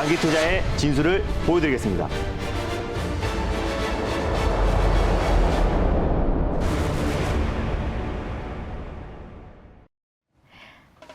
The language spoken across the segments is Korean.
만기 투자의 진수를 보여드리겠습니다.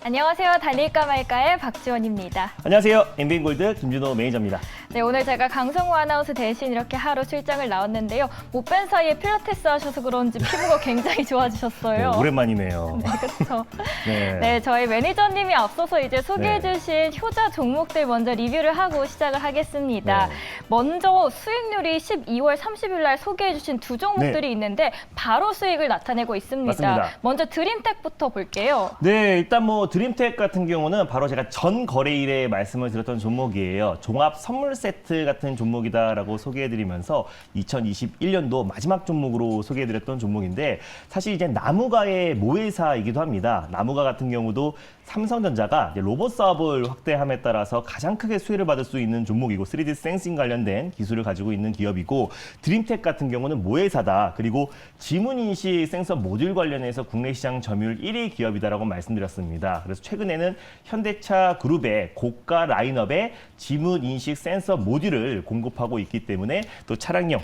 안녕하세요. 달릴까 말까의 박지원입니다. 안녕하세요. 엠비인골드 김준호 매니저입니다. 네, 오늘 제가 강성호 아나운서 대신 이렇게 하루 출장을 나왔는데요. 못 뵌 사이에 필라테스 하셔서 그런지 피부가 굉장히 좋아지셨어요. 네, 오랜만이네요. 네, 그렇죠. 네. 네, 저희 매니저님이 앞서서 이제 소개해주신 효자 종목들 먼저 리뷰를 하고 시작을 하겠습니다. 네. 먼저 수익률이 12월 30일 날 소개해주신 두 종목들이 있는데 바로 수익을 나타내고 있습니다. 맞습니다. 먼저 드림텍부터 볼게요. 네, 일단 드림텍 같은 경우는 바로 제가 전 거래일에 말씀을 드렸던 종목이에요. 종합 선물 세트 같은 종목이다라고 소개해드리면서 2021년도 마지막 종목으로 소개해드렸던 종목인데 사실 이제 나무가의 모회사이기도 합니다. 나무가 같은 경우도 삼성전자가 이제 로봇 사업을 확대함에 따라서 가장 크게 수혜를 받을 수 있는 종목이고 3D 센싱 관련된 기술을 가지고 있는 기업이고 드림텍 같은 경우는 모회사다. 그리고 지문인식 센서 모듈 관련해서 국내 시장 점유율 1위 기업이다라고 말씀드렸습니다. 그래서 최근에는 현대차 그룹의 고가 라인업에 지문인식 센서 모듈을 공급하고 있기 때문에 또 차량용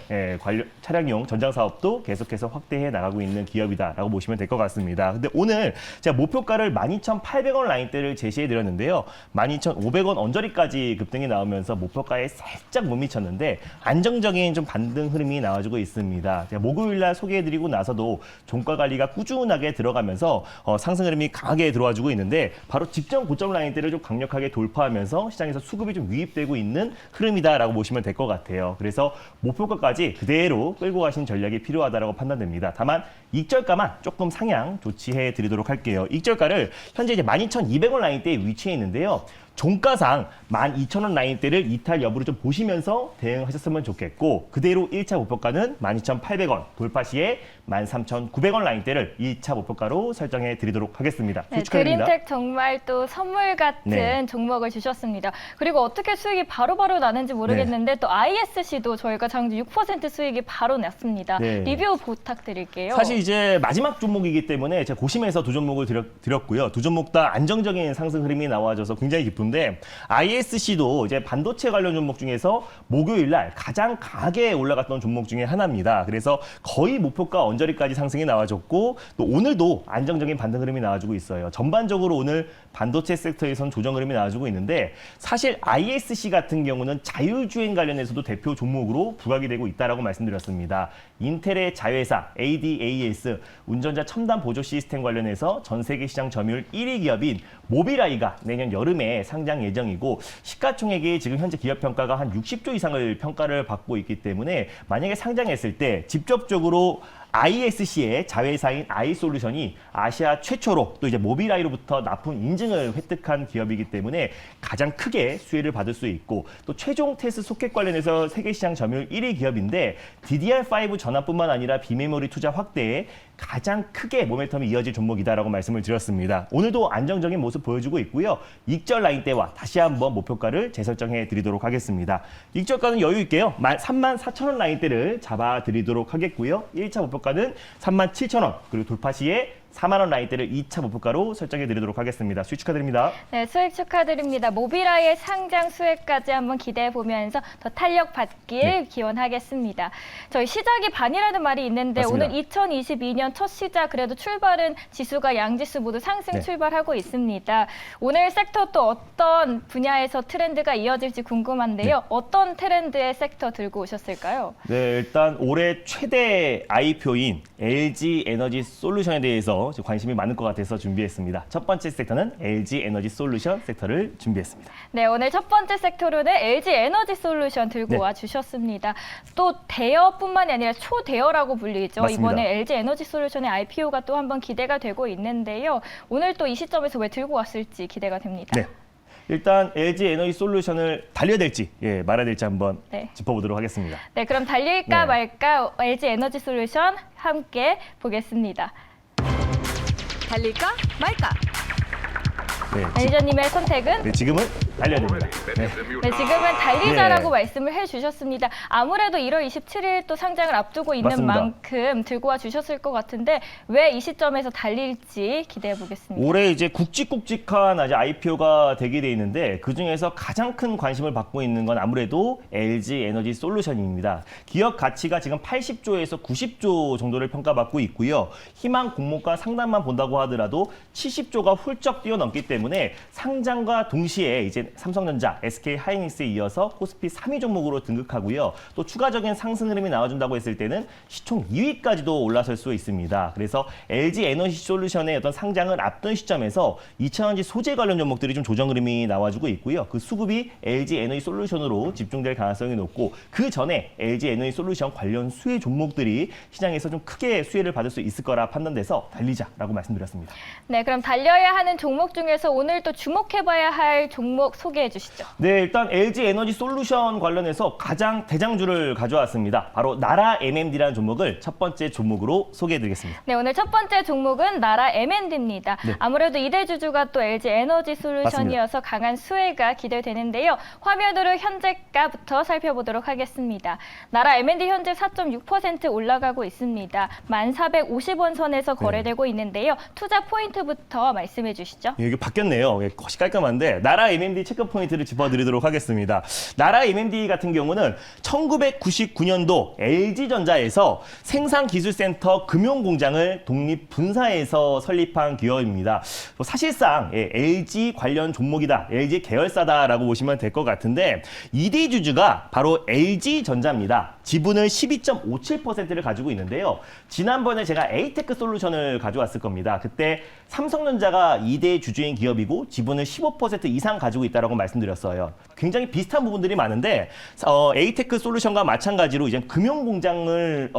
전장 사업도 계속해서 확대해 나가고 있는 기업이다라고 보시면 될 것 같습니다. 근데 오늘 제가 목표가를 12,800원 라인대를 제시해 드렸는데요. 12,500원 언저리까지 급등이 나오면서 목표가에 살짝 못 미쳤는데 안정적인 좀 반등 흐름이 나와주고 있습니다. 제가 목요일 날 소개해 드리고 나서도 종가 관리가 꾸준하게 들어가면서 상승 흐름이 강하게 들어와주고 있는데 바로 직전 고점 라인대를 좀 강력하게 돌파하면서 시장에서 수급이 좀 유입되고 있는 흐름이다라고 보시면 될 것 같아요. 그래서 목표가까지 그대로 끌고 가신 전략이 필요하다라고 판단됩니다. 다만 익절가만 조금 상향 조치해 드리도록 할게요. 익절가를 현재 이제 12,200원 라인대에 위치해 있는데요. 종가상 12,000원 라인대를 이탈 여부를 좀 보시면서 대응하셨으면 좋겠고 그대로 1차 목표가는 12,800원, 돌파 시에 13,900원 라인대를 2차 목표가로 설정해 드리도록 하겠습니다. 네, 축하드립니다. 드림텍 정말 또 선물 같은 네. 종목을 주셨습니다. 그리고 어떻게 수익이 바로바로 나는지 모르겠는데 또 ISC도 저희가 장주 6% 수익이 바로 났습니다. 네. 리뷰 부탁드릴게요. 사실 이제 마지막 종목이기 때문에 제가 고심해서 두 종목을 드렸고요. 두 종목 다 안정적인 상승 흐름이 나와줘서 굉장히 기쁜데 ISC도 이제 반도체 관련 종목 중에서 목요일 날 가장 강하게 올라갔던 종목 중에 하나입니다. 그래서 거의 목표가 언저리까지 상승이 나와줬고 또 오늘도 안정적인 반등 흐름이 나와주고 있어요. 전반적으로 오늘 반도체 섹터에선 조정 흐름이 나와주고 있는데 사실 ISC 같은 경우는 자율주행 관련해서도 대표 종목으로 부각이 되고 있다라고 말씀드렸습니다. 인텔의 자회사 ADAS 운전자 첨단 보조 시스템 관련해서 전 세계 시장 점유율 1위 기업인 모빌아이가 내년 여름에 상장 예정이고 시가총액이 지금 현재 기업 평가가 한 60조 이상을 평가를 받고 있기 때문에 만약에 상장했을 때 직접적으로 ISC의 자회사인 아이솔루션이 아시아 최초로 또 이제 모빌아이로부터 납품 인증을 획득한 기업이기 때문에 가장 크게 수혜를 받을 수 있고 또 최종 테스트 소켓 관련해서 세계 시장 점유율 1위 기업인데 DDR5 전환뿐만 아니라 비메모리 투자 확대에 가장 크게 모멘텀이 이어질 종목이다라고 말씀을 드렸습니다. 오늘도 안정적인 모습 보여주고 있고요. 익절 라인대와 다시 한번 목표가를 재설정해 드리도록 하겠습니다. 익절가는 여유 있게요. 34,000원 라인대를 잡아 드리도록 하겠고요. 1차 목표가는 37,000원 그리고 돌파 시에 4만 원 라인대를 2차 목표가로 설정해 드리도록 하겠습니다. 수익 축하드립니다. 네, 수익 축하드립니다. 모빌아이의 상장 수혜까지 한번 기대해 보면서 더 탄력 받길 기원하겠습니다. 저희 시작이 반이라는 말이 있는데 맞습니다. 오늘 2022년 첫 시작 그래도 출발은 지수가 양지수 모두 상승 네. 출발하고 있습니다. 오늘 섹터 또 어떤 분야에서 트렌드가 이어질지 궁금한데요. 네. 어떤 트렌드의 섹터 들고 오셨을까요? 네, 일단 올해 최대 IPO인 LG 에너지 솔루션에 대해서 관심이 많을 것 같아서 준비했습니다. 첫 번째 섹터는 LG 에너지 솔루션 섹터를 준비했습니다. 네, 오늘 첫 번째 섹터로는 LG 에너지 솔루션 들고 네. 와 주셨습니다. 또 대여뿐만이 아니라 초대여라고 불리죠. 맞습니다. 이번에 LG 에너지 솔루션의 IPO가 또 한번 기대가 되고 있는데요. 오늘 또 이 시점에서 왜 들고 왔을지 기대가 됩니다. 네. 일단 LG 에너지 솔루션을 달려야 될지 말아야 될지 한번 네. 짚어보도록 하겠습니다. 네, 그럼 달릴까 네. 말까 LG 에너지 솔루션 함께 보겠습니다. 달릴까 말까? 네, 매니저님의 선택은 지금은 달려야 됩니다. 네. 네, 지금은 달리자라고 네. 말씀을 해주셨습니다. 아무래도 1월 27일 또 상장을 앞두고 있는 맞습니다. 만큼 들고 와 주셨을 것 같은데 왜 이 시점에서 달릴지 기대해 보겠습니다. 올해 이제 굵직굵직한 아주 IPO가 되게 돼 있는데 그 중에서 가장 큰 관심을 받고 있는 건 아무래도 LG 에너지 솔루션입니다. 기업 가치가 지금 80조에서 90조 정도를 평가받고 있고요. 희망 공모가 상단만 본다고 하더라도 70조가 훌쩍 뛰어넘기 때문에 상장과 동시에 이제 삼성전자, SK 하이닉스에 이어서 코스피 3위 종목으로 등극하고요. 또 추가적인 상승 흐름이 나와준다고 했을 때는 시총 2위까지도 올라설 수 있습니다. 그래서 LG 에너지 솔루션의 어떤 상장을 앞둔 시점에서 2차전지 소재 관련 종목들이 좀 조정 흐름이 나와주고 있고요. 그 수급이 LG 에너지 솔루션으로 집중될 가능성이 높고 그 전에 LG 에너지 솔루션 관련 수혜 종목들이 시장에서 좀 크게 수혜를 받을 수 있을 거라 판단돼서 달리자라고 말씀드렸습니다. 네, 그럼 달려야 하는 종목 중에서 오늘 또 주목해봐야 할 종목 소개해 주시죠. 네, 일단 LG 에너지 솔루션 관련해서 가장 대장주를 가져왔습니다. 바로 나라 MMD라는 종목을 첫 번째 종목으로 소개해드리겠습니다. 네, 오늘 첫 번째 종목은 나라 M&D입니다. 네. 아무래도 이대주주가 또 LG 에너지 솔루션이어서 강한 수혜가 기대되는데요. 화면으로 현재가부터 살펴보도록 하겠습니다. 나라 M&D 현재 4.6% 올라가고 있습니다. 1,450원 선에서 거래되고 있는데요. 투자 포인트부터 말씀해 주시죠. 이게 바뀌었네요. 것이 깔끔한데 나라 MMD 체크 포인트를 짚어드리도록 하겠습니다. 나라 MMD 같은 경우는 1999년도 LG전자에서 생산기술센터 금융공장을 독립 분사해서 설립한 기업입니다. 사실상 LG 관련 종목이다, LG 계열사다라고 보시면 될 것 같은데 2대 주주가 바로 LG전자입니다. 지분을 12.57%를 가지고 있는데요. 지난번에 제가 에이테크 솔루션을 가져왔을 겁니다. 그때 삼성전자가 2대 주주인 기업이고 지분을 15% 이상 가지고 있다고 말씀드렸어요. 굉장히 비슷한 부분들이 많은데 에이테크 솔루션과 마찬가지로 이제 금융공장을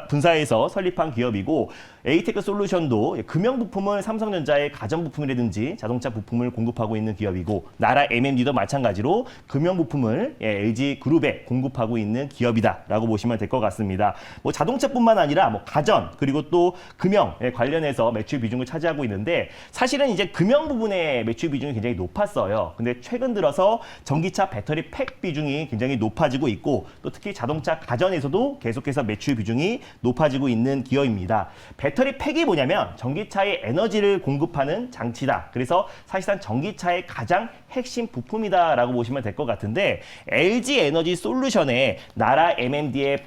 분사해서 설립한 기업이고 에이테크 솔루션도 금형 부품을 삼성전자의 가전 부품이라든지 자동차 부품을 공급하고 있는 기업이고 나라 MMD도 마찬가지로 금형 부품을 LG 그룹에 공급하고 있는 기업이다라고 보시면 될 것 같습니다. 뭐 자동차뿐만 아니라 뭐 가전 그리고 또 금형에 관련해서 매출 비중을 차지하고 있는데 사실은 이제 금형 부분의 매출 비중이 굉장히 높았어요. 근데 최근 들어서 전기차 배터리 팩 비중이 굉장히 높아지고 있고 또 특히 자동차 가전에서도 계속해서 매출 비중이 높아지고 있는 기업입니다. 배터리 팩이 뭐냐면 전기차에 에너지를 공급하는 장치다. 그래서 사실상 전기차의 가장 핵심 부품이다라고 보시면 될 것 같은데 LG 에너지 솔루션에 나라 MMD의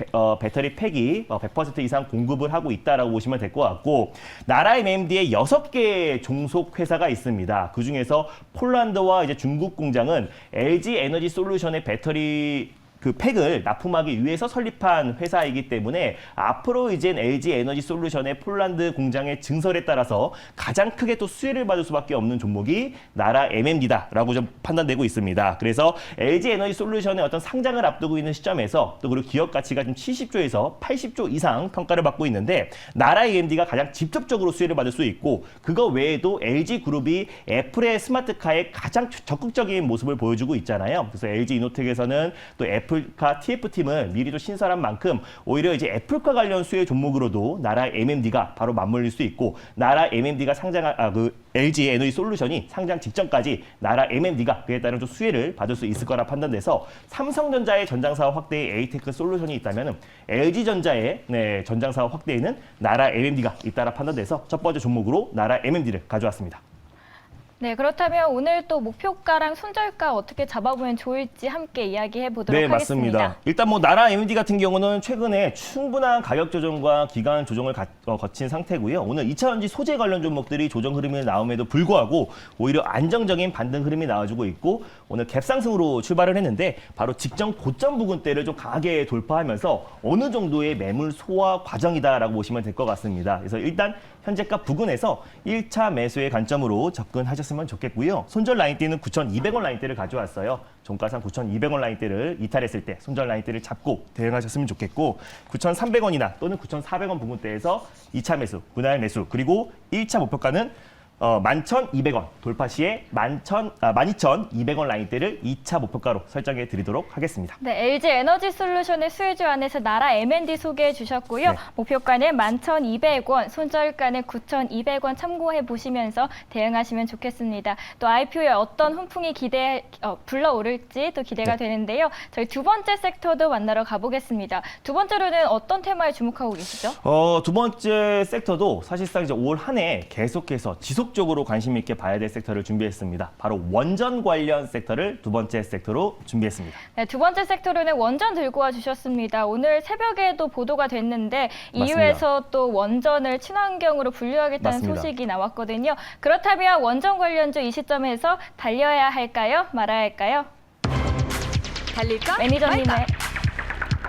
배터리 팩이 100% 이상 공급을 하고 있다라고 보시면 될 것 같고 나라 MMD의 6개 종속 회사가 있습니다. 그 중에서 폴란드와 이제 중국 공장은 LG 에너지 솔루션의 배터리 그 팩을 납품하기 위해서 설립한 회사이기 때문에 앞으로 이젠 LG 에너지 솔루션의 폴란드 공장의 증설에 따라서 가장 크게 또 수혜를 받을 수밖에 없는 종목이 나라 MMD다라고 좀 판단되고 있습니다. 그래서 LG 에너지 솔루션의 어떤 상장을 앞두고 있는 시점에서 또 그리고 기업 가치가 지금 70조에서 80조 이상 평가를 받고 있는데 나라 MMD가 가장 직접적으로 수혜를 받을 수 있고 그거 외에도 LG 그룹이 애플의 스마트카에 가장 적극적인 모습을 보여주고 있잖아요. 그래서 LG 이노텍에서는 또 애플카 TF팀을 미리 또 신설한 만큼 오히려 이제 애플과 관련 수혜 종목으로도 나라 MMD가 바로 맞물릴 수 있고 나라 MMD가 상장한 LG 에너지 솔루션이 상장 직전까지 나라 MMD가 그에 따른 좀 수혜를 받을 수 있을 거라 판단돼서 삼성전자의 전장사업 확대에 에이테크 솔루션이 있다면 LG전자의 전장사업 확대에는 나라 MMD가 있다라 판단돼서 첫 번째 종목으로 나라 MMD를 가져왔습니다. 네, 그렇다면 오늘 또 목표가랑 손절가 어떻게 잡아보면 좋을지 함께 이야기해 보도록 네, 하겠습니다. 맞습니다. 일단 뭐 나라 MMD 같은 경우는 최근에 충분한 가격 조정과 기간 조정을 거친 상태고요. 오늘 2차전지 소재 관련 종목들이 조정 흐름이 나옴에도 불구하고 오히려 안정적인 반등 흐름이 나와주고 있고 오늘 갭상승으로 출발을 했는데 바로 직전 고점 부근대를 좀 강하게 돌파하면서 어느 정도의 매물 소화 과정이다라고 보시면 될 것 같습니다. 그래서 일단 현재가 부근에서 1차 매수의 관점으로 접근하셨으면 좋겠고요. 손절 라인대는 9,200원 라인대를 가져왔어요. 종가상 9,200원 라인대를 이탈했을 때 손절 라인대를 잡고 대응하셨으면 좋겠고 9,300원이나 또는 9,400원 부근대에서 2차 매수, 분할 매수 그리고 1차 목표가는 11,200원 돌파 시에 12,200원 라인대를 2차 목표가로 설정해 드리도록 하겠습니다. 네, LG 에너지 솔루션의 수혜주 안에서 나라 M&D 소개해 주셨고요. 네. 목표가는 11,200원, 손절가는 9,200원 참고해 보시면서 대응하시면 좋겠습니다. 또 IPO에 어떤 훈풍이 불러오를지 또 기대가 네. 되는데요. 저희 두 번째 섹터도 만나러 가보겠습니다. 두 번째로는 어떤 테마에 주목하고 계시죠? 두 번째 섹터도 사실상 이제 올 한 해 계속해서 지속적으로 관심 있게 봐야 될 섹터를 준비했습니다. 바로 원전 관련 섹터를 두 번째 섹터로 준비했습니다. 네, 두 번째 섹터로는 원전 들고 와 주셨습니다. 오늘 새벽에도 보도가 됐는데 맞습니다. EU에서 또 원전을 친환경으로 분류하겠다는 맞습니다. 소식이 나왔거든요. 그렇다면 원전 관련주 이 시점에서 달려야 할까요? 말아야 할까요? 달릴까?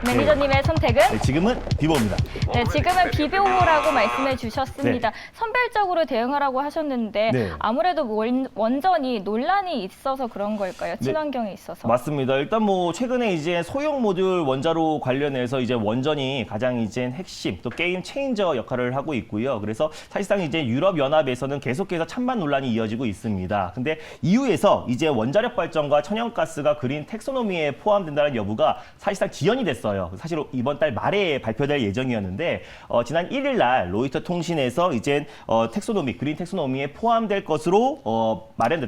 매니저님의 선택은? 네, 지금은 비보입니다. 네, 지금은 비교라고 말씀해 주셨습니다. 선별적으로 대응하라고 하셨는데 네. 아무래도 원전이 논란이 있어서 그런 걸까요? 친환경에 있어서. 맞습니다. 일단 뭐 최근에 이제 소형 모듈 원자로 관련해서 이제 원전이 가장 이제 핵심 또 게임 체인저 역할을 하고 있고요. 그래서 사실상 이제 유럽 연합에서는 계속해서 찬반 논란이 이어지고 있습니다. 근데 EU에서 이제 원자력 발전과 천연가스가 그린 텍소노미에 포함된다는 여부가 사실상 지연이 됐어요. 사실 이번 달 말에 발표될 예정이었는데 지난 1일 날 로이터 통신에서 이제 그린 텍소노미에 포함될 것으로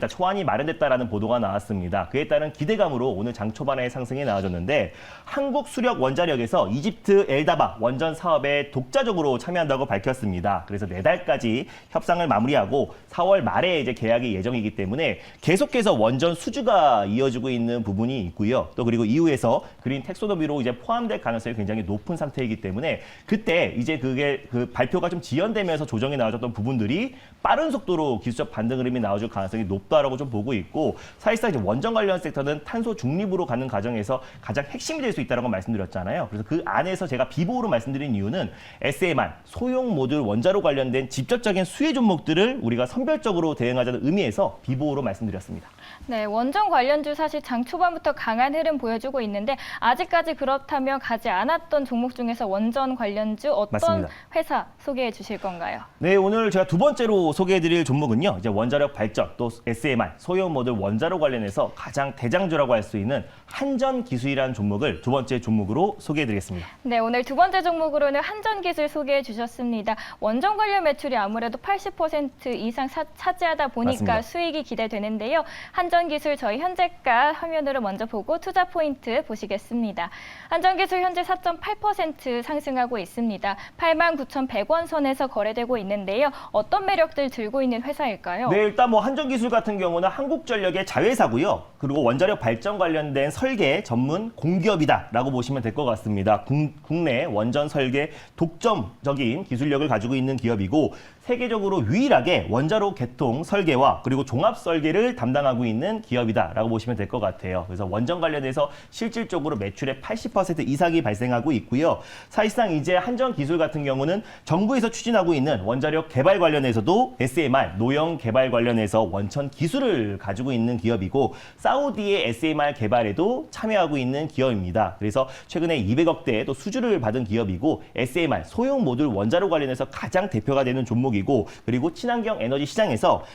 초안이 마련됐다라는 보도가 나왔습니다. 그에 따른 기대감으로 오늘 장 초반에 상승이 나와줬는데 한국 수력 원자력에서 이집트 엘다바 원전 사업에 독자적으로 참여한다고 밝혔습니다. 그래서 내달까지 협상을 마무리하고 4월 말에 이제 계약이 예정이기 때문에 계속해서 원전 수주가 이어지고 있는 부분이 있고요. 또 그리고 EU에서 그린 텍소노미로 이제 포함될 가능성이 굉장히 높은 상태이기 때문에 그때 이제 그 발표가 좀 지연되면서 조정이 나와줬던 부분들이 빠른 속도로 기술적 반등 흐름이 나와줄 가능성이 높다라고 좀 보고 있고 사실상 이제 원전 관련 섹터는 탄소 중립으로 가는 과정에서 가장 핵심이 될 수 있다라고 말씀드렸잖아요. 그래서 그 안에서 제가 비보로 말씀드린 이유는 SMR 소형 모듈 원자로 관련된 직접적인 수혜 종목들을 우리가 선별적으로 대응하자는 의미에서 비보로 말씀드렸습니다. 네, 원전 관련주 사실 장 초반부터 강한 흐름 보여주고 있는데 아직까지 그렇다면 가지 않았던 종목 중에서 원전 관련주 어떤 맞습니다. 회사 소개해 주실 건가요? 네, 오늘 제가 두 번째로 소개해드릴 종목은요. 이제 원자력 발전 또 SMR 소형 모듈 원자로 관련해서 가장 대장주라고 할 수 있는 한전기술이라는 종목을 두 번째 종목으로 소개해드리겠습니다. 네, 오늘 두 번째 종목으로는 한전기술 소개해 주셨습니다. 원전 관련 매출이 아무래도 80% 이상 차지하다 보니까 맞습니다. 수익이 기대되는데요. 한전기술 저희 현재가 화면으로 먼저 보고 투자 포인트 보시겠습니다. 한전기술 현재 4.8% 상승하고 있습니다. 89,100원 선에서 거래되고 있는데요. 어떤 매력들 들고 있는 회사일까요? 네, 일단 뭐 한전기술 같은 경우는 한국전력의 자회사고요. 그리고 원자력 발전 관련된 설계 전문 공기업이다라고 보시면 될 것 같습니다. 국내 원전 설계 독점적인 기술력을 가지고 있는 기업이고 세계적으로 유일하게 원자로 개통 설계와 그리고 종합 설계를 담당하고 있는 기업이다라고 보시면 될 것 같아요. 그래서 원전 관련해서 실질적으로 매출의 80% 이상이 발생하고 있고요. 사실상 이제 한전기술 같은 경우는 정부에서 추진하고 있는 원자력 개발 관련해서도 SMR 노영 개발 관련해서 원천 기술을 가지고 있는 기업이고 사우디의 SMR 개발에도 참여하고 있는 기업입니다. 그래서 최근에 200억대 또 수주를 받은 기업이고 SMR 소형 모듈 원자로 관련해서 가장 대표가 되는 종목이고 그리고 친환경 에너지 시장에서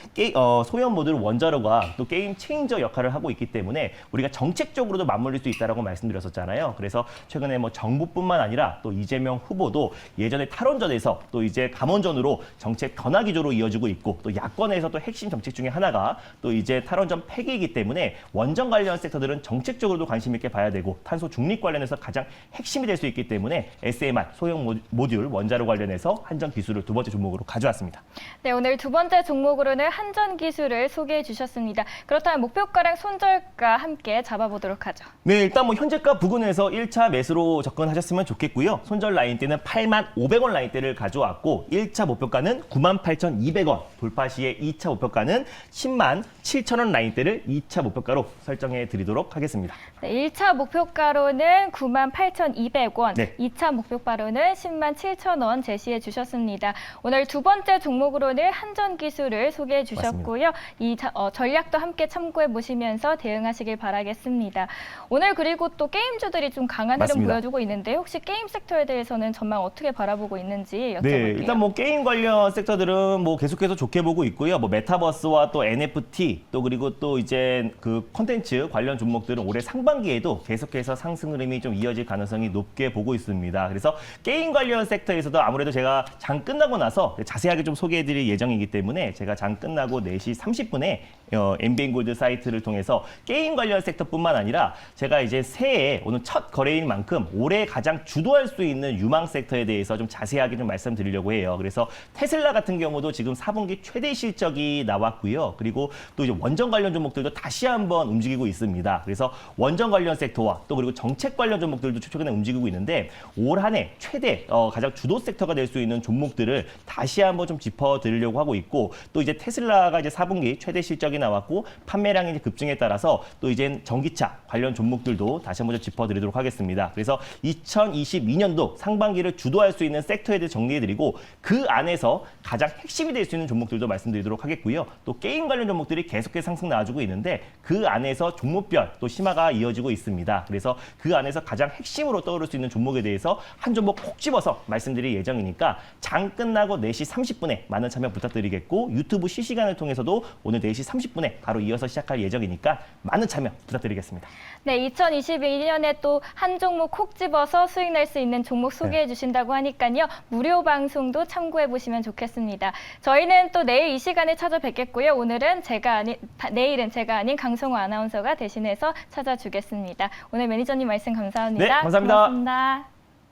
소형 모듈 원자로가 또 게임 체인저 역할을 하고 있기 때문에 우리가 정책적으로도 맞물릴 수 있다라고 말씀드렸었잖아요. 그래서 최근에 뭐 정부뿐만 아니라 또 이재명 후보도 예전에 탈원전에서 또 이제 감원전으로 정책 변화 기조로 이어지고 있고 또 야권에서 또 핵심 정책 중에 하나가 또 이제 탈원전 폐기이기 때문에 원전 관련 섹터들은 정책적으로도 관심 있게 봐야 되고 탄소 중립 관련해서 가장 핵심이 될 수 있기 때문에 SMR 소형 모듈 원자로 관련해서 한전기술을 두 번째 종목으로 가져왔습니다. 네, 오늘 두 번째 종목으로는 한전기술을 소개해 주셨습니다. 그렇다면 목표가랑 손절가 함께 잡아보도록 하죠. 네, 일단 뭐 현재가 부근에서 1차 매수로 접근하셨으면 좋겠고요. 손절 라인대는 85,500원 라인대를 가져왔고 1차 목표가는 98,200원, 돌파 시에 2차 목표가는 107,000원 라인대를 2차 목표가로 설정해 드리도록 하겠습니다. 네, 1차 목표가로는 98,200원, 네. 2차 목표가로는 107,000원 제시해 주셨습니다. 오늘 두 번째 종목으로는 한전기술을 소개해 주셨고요. 이 전략도 함께 참고해 보시면서 대응하시길 바라겠습니다. 오늘 그리고 또 게임주들이 좀 강한 강한 흐름 맞습니다. 보여주고 있는데 혹시 게임 섹터에 대해서는 전망 어떻게 바라보고 있는지 여쭤볼게요. 네, 일단 뭐 게임 관련 섹터들은 뭐 계속해서 좋게 보고 있고요. 뭐 메타버스와 또 NFT 또 그리고 또 이제 그 콘텐츠 관련 종목들은 올해 상반기에도 계속해서 상승 흐름이 좀 이어질 가능성이 높게 보고 있습니다. 그래서 게임 관련 섹터에서도 아무래도 제가 장 끝나고 나서 자세하게 좀 소개해드릴 예정이기 때문에 제가 장 끝나고 4시 30분에 엠비엔 골드 사이트를 통해서 게임 관련 섹터뿐만 아니라 제가 이제 새해 오늘 첫 거래일 만큼 올해 가장 주도할 수 있는 유망 섹터에 대해서 좀 자세하게 좀 말씀드리려고 해요. 그래서 테슬라 같은 경우도 지금 4분기 최대 실적이 나왔고요. 그리고 또 이제 원전 관련 종목들도 다시 한번 움직이고 있습니다. 그래서 원전 관련 섹터와 또 그리고 정책 관련 종목들도 최근에 움직이고 있는데 올 한 해 최대 가장 주도 섹터가 될 수 있는 종목들을 다시 한번 좀 짚어드리려고 하고 있고 또 이제 테슬라가 이제 4분기 최대 실적이 나왔고 판매량이 이제 급증에 따라서 또 이제 전기차 관련 종목들도 다시 한번 좀 짚어드리도록 하겠습니다. 그래서 2022년도 상반기를 주도할 수 있는 섹터에 대해 정리해드리고 그 안에서 가장 핵심이 될 수 있는 종목들도 말씀드리도록 하겠고요. 또 게임 관련 종목들이 계속해서 상승 나와주고 있는데 그 안에서 종목별 또 심화가 이어지고 있습니다. 그래서 그 안에서 가장 핵심으로 떠오를 수 있는 종목에 대해서 한 종목 콕 집어서 말씀드릴 예정이니까 장 끝나고 4시 30분에 많은 참여 부탁드리겠고 유튜브 실시간을 통해서도 오늘 4시 30분에 바로 이어서 시작할 예정이니까 많은 참여 부탁드리겠습니다. 네, 2022년에 또 한 종목 콕 집어서 수익 낼 수 있는 종목 소개해 주신다고 하니까요. 무료 방송도 참고해 보시면 좋겠습니다. 저희는 또 내일 이 시간에 찾아뵙겠고요. 내일은 제가 아닌 강성호 아나운서가 대신해서 찾아주겠습니다. 오늘 매니저님 말씀 감사합니다. 네, 감사합니다. 고맙습니다.